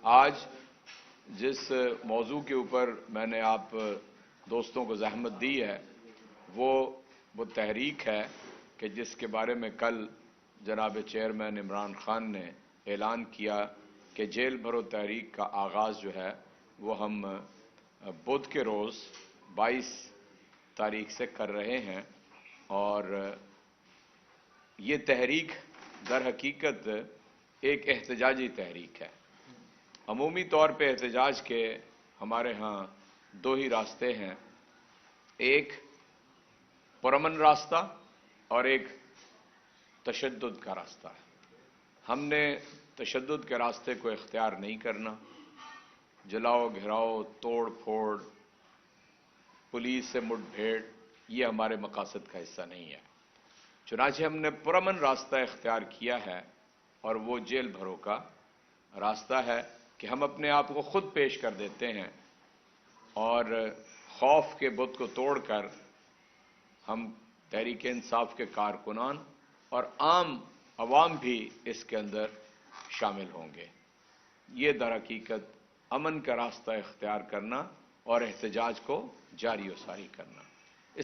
آج جس موضوع کے اوپر میں نے آپ دوستوں کو زحمت دی ہے وہ تحریک ہے کہ جس کے بارے میں کل جناب چیئرمین عمران خان نے اعلان کیا کہ جیل بھرو تحریک کا آغاز جو ہے وہ ہم بدھ کے روز 22 تاریخ سے کر رہے ہیں، اور یہ تحریک در حقیقت ایک احتجاجی تحریک ہے۔ عمومی طور پہ احتجاج کے ہمارے ہاں دو ہی راستے ہیں، ایک پرامن راستہ اور ایک تشدد کا راستہ ہے۔ ہم نے تشدد کے راستے کو اختیار نہیں کرنا۔ جلاؤ گھراؤ، توڑ پھوڑ، پولیس سے مٹ بھیڑ، یہ ہمارے مقاصد کا حصہ نہیں ہے۔ چنانچہ ہم نے پرامن راستہ اختیار کیا ہے، اور وہ جیل بھرو کا راستہ ہے کہ ہم اپنے آپ کو خود پیش کر دیتے ہیں، اور خوف کے بت کو توڑ کر ہم تحریک انصاف کے کارکنان اور عام عوام بھی اس کے اندر شامل ہوں گے۔ یہ در حقیقت امن کا راستہ اختیار کرنا اور احتجاج کو جاری و ساری کرنا۔